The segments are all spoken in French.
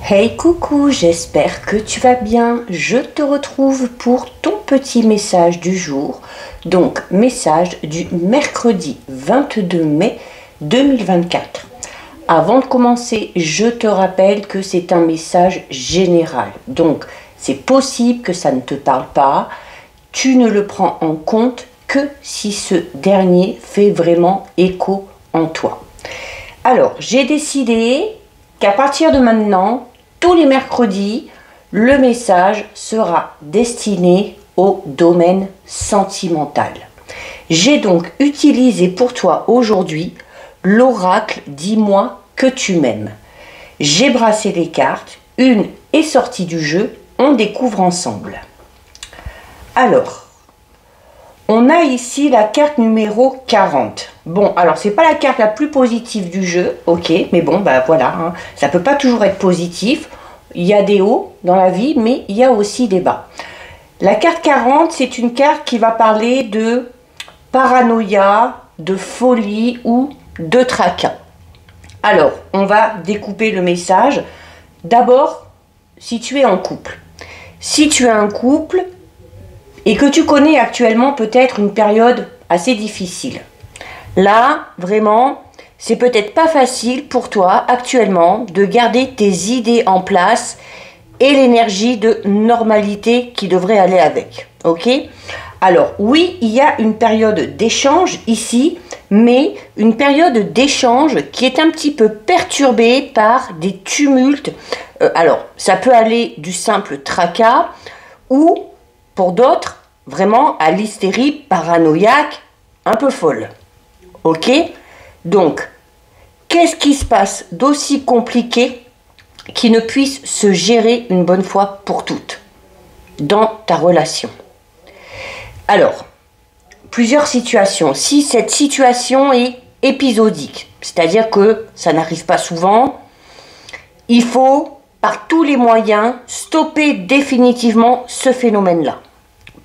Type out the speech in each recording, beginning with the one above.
Hey coucou, j'espère que tu vas bien. Je te retrouve pour ton petit message du jour. Donc, message du mercredi 22 mai 2024. Avant de commencer, je te rappelle que c'est un message général. Donc, c'est possible que ça ne te parle pas. Tu ne le prends en compte que si ce dernier fait vraiment écho en toi. Alors, j'ai décidé qu'à partir de maintenant, tous les mercredis, le message sera destiné au domaine sentimental. J'ai donc utilisé pour toi aujourd'hui l'oracle « Dis-moi que tu m'aimes ». J'ai brassé les cartes, une est sortie du jeu, on découvre ensemble. Alors, on a ici la carte numéro 40. Bon, alors c'est pas la carte la plus positive du jeu, ok, mais bon, bah voilà, hein, ça peut pas toujours être positif. Il y a des hauts dans la vie, mais il y a aussi des bas. La carte 40, c'est une carte qui va parler de paranoïa, de folie ou de tracas. Alors, on va découper le message. D'abord, si tu es en couple. Si tu es un couple et que tu connais actuellement peut-être une période assez difficile. Là, vraiment, c'est peut-être pas facile pour toi actuellement de garder tes idées en place et l'énergie de normalité qui devrait aller avec. Ok? Alors oui, il y a une période d'échange ici, mais une période d'échange qui est un petit peu perturbée par des tumultes. Alors, ça peut aller du simple tracas ou, pour d'autres, vraiment à l'hystérie paranoïaque un peu folle. Ok? Donc, qu'est-ce qui se passe d'aussi compliqué qui ne puisse se gérer une bonne fois pour toutes dans ta relation? Alors, plusieurs situations. Si cette situation est épisodique, c'est-à-dire que ça n'arrive pas souvent, il faut, par tous les moyens, stopper définitivement ce phénomène-là.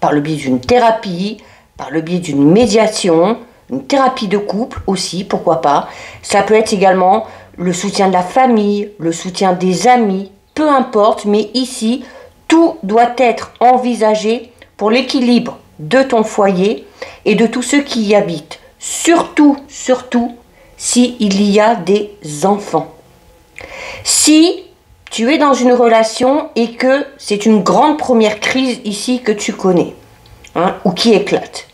Par le biais d'une thérapie, par le biais d'une médiation, une thérapie de couple aussi, pourquoi pas. Ça peut être également le soutien de la famille, le soutien des amis, peu importe, mais ici, tout doit être envisagé pour l'équilibre de ton foyer et de tous ceux qui y habitent. Surtout, s'il y a des enfants. Si tu es dans une relation et que c'est une grande première crise ici que tu connais, hein, ou qui éclate,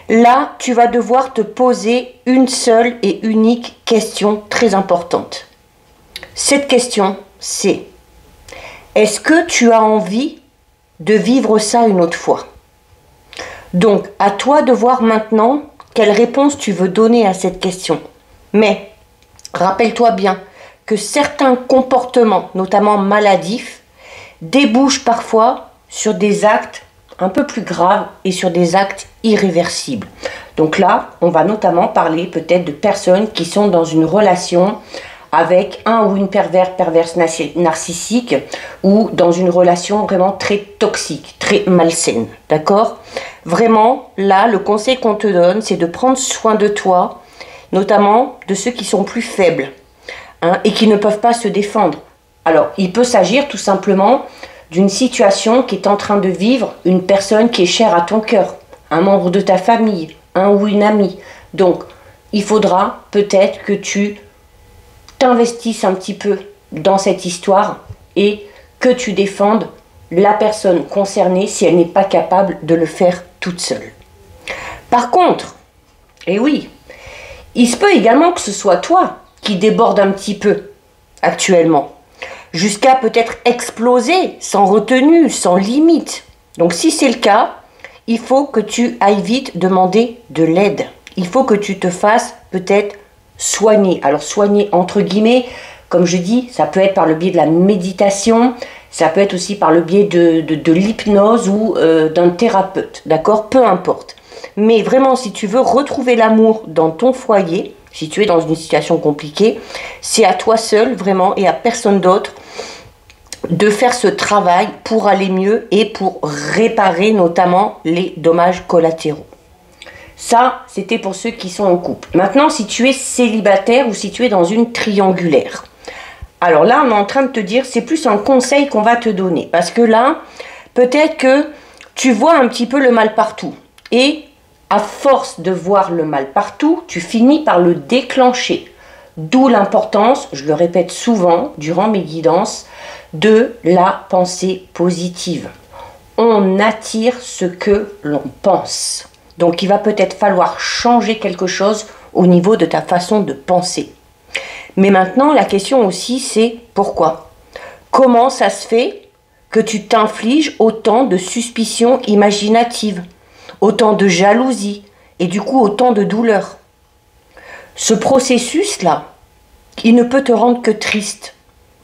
là, tu vas devoir te poser une seule et unique question très importante. Cette question, c'est: est-ce que tu as envie de vivre ça une autre fois? Donc, à toi de voir maintenant quelle réponse tu veux donner à cette question. Mais, rappelle-toi bien que certains comportements, notamment maladifs, débouchent parfois sur des actes un peu plus graves et sur des actes irréversibles. Donc là, on va notamment parler peut-être de personnes qui sont dans une relation avec un ou une perverse narcissique ou dans une relation vraiment très toxique, très malsaine, d'accord? Vraiment, là, le conseil qu'on te donne, c'est de prendre soin de toi, notamment de ceux qui sont plus faibles, hein, et qui ne peuvent pas se défendre. Alors, il peut s'agir tout simplement d'une situation qui est en train de vivre une personne qui est chère à ton cœur, un membre de ta famille, un ou une amie. Donc, il faudra peut-être que tu t'investisses un petit peu dans cette histoire et que tu défendes la personne concernée si elle n'est pas capable de le faire toute seule. Par contre, et oui, il se peut également que ce soit toi qui déborde un petit peu actuellement, jusqu'à peut-être exploser sans retenue, sans limite. Donc si c'est le cas, il faut que tu ailles vite demander de l'aide. Il faut que tu te fasses peut-être soigner. Alors soigner entre guillemets, comme je dis, ça peut être par le biais de la méditation, ça peut être aussi par le biais de l'hypnose ou d'un thérapeute, d'accord? Peu importe. Mais vraiment, si tu veux retrouver l'amour dans ton foyer, si tu es dans une situation compliquée, c'est à toi seul vraiment et à personne d'autre de faire ce travail pour aller mieux et pour réparer notamment les dommages collatéraux. Ça, c'était pour ceux qui sont en couple. Maintenant, si tu es célibataire ou si tu es dans une triangulaire, Alors là, on est en train de te dire, c'est plus un conseil qu'on va te donner. Parce que là, peut-être que tu vois un petit peu le mal partout. Et à force de voir le mal partout, tu finis par le déclencher. D'où l'importance, je le répète souvent durant mes guidances, de la pensée positive. On attire ce que l'on pense. Donc il va peut-être falloir changer quelque chose au niveau de ta façon de penser. Mais maintenant, la question aussi, c'est pourquoi? Comment ça se fait que tu t'infliges autant de suspicions imaginatives, autant de jalousie et du coup autant de douleur? Ce processus-là, il ne peut te rendre que triste,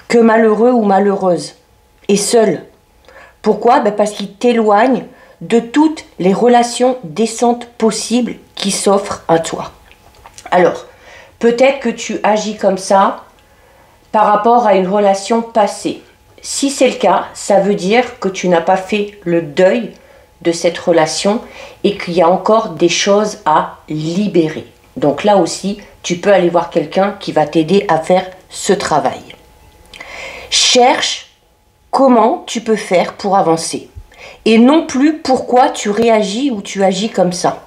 que malheureux ou malheureuse, et seul. Pourquoi? Parce qu'il t'éloigne de toutes les relations décentes possibles qui s'offrent à toi. Alors, peut-être que tu agis comme ça par rapport à une relation passée. Si c'est le cas, ça veut dire que tu n'as pas fait le deuil de cette relation et qu'il y a encore des choses à libérer. Donc là aussi, tu peux aller voir quelqu'un qui va t'aider à faire ce travail. Cherche comment tu peux faire pour avancer. Et non plus pourquoi tu réagis ou tu agis comme ça.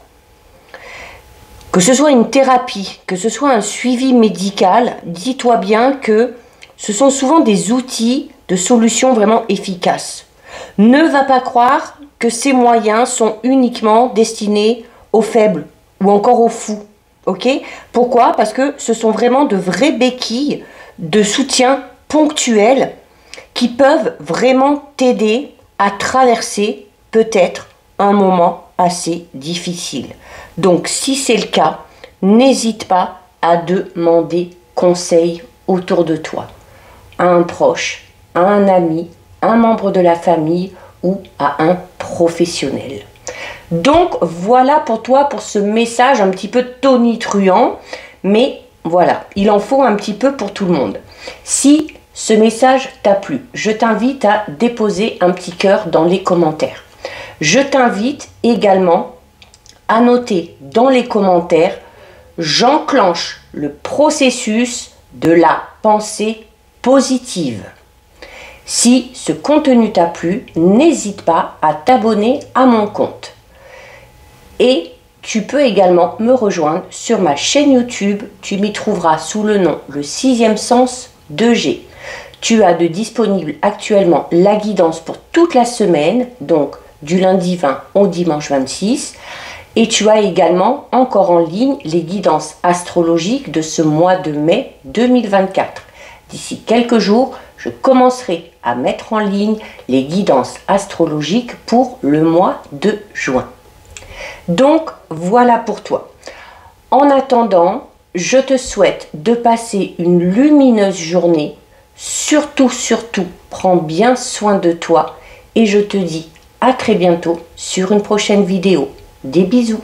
Que ce soit une thérapie, que ce soit un suivi médical, dis-toi bien que ce sont souvent des outils de solutions vraiment efficaces. Ne va pas croire que ces moyens sont uniquement destinés aux faibles ou encore aux fous. Ok? Pourquoi? Parce que ce sont vraiment de vraies béquilles de soutien ponctuel qui peuvent vraiment t'aider à traverser peut-être un moment assez difficile. Donc si c'est le cas, n'hésite pas à demander conseil autour de toi, à un proche, à un ami, à un membre de la famille ou à un professionnel. Donc voilà pour toi, pour ce message un petit peu tonitruant, mais voilà, il en faut un petit peu pour tout le monde. Si ce message t'a plu, je t'invite à déposer un petit cœur dans les commentaires. Je t'invite également à noter dans les commentaires « J'enclenche le processus de la pensée positive ». Si ce contenu t'a plu, n'hésite pas à t'abonner à mon compte. Et tu peux également me rejoindre sur ma chaîne YouTube. Tu m'y trouveras sous le nom Le Sixième Sens 2G. Tu as de disponible actuellement la guidance pour toute la semaine, donc du lundi 20 au dimanche 26. Et tu as également encore en ligne les guidances astrologiques de ce mois de mai 2024. D'ici quelques jours, je commencerai à mettre en ligne les guidances astrologiques pour le mois de juin. Donc voilà pour toi. En attendant, je te souhaite de passer une lumineuse journée. Surtout, prends bien soin de toi et je te dis à très bientôt sur une prochaine vidéo. Des bisous.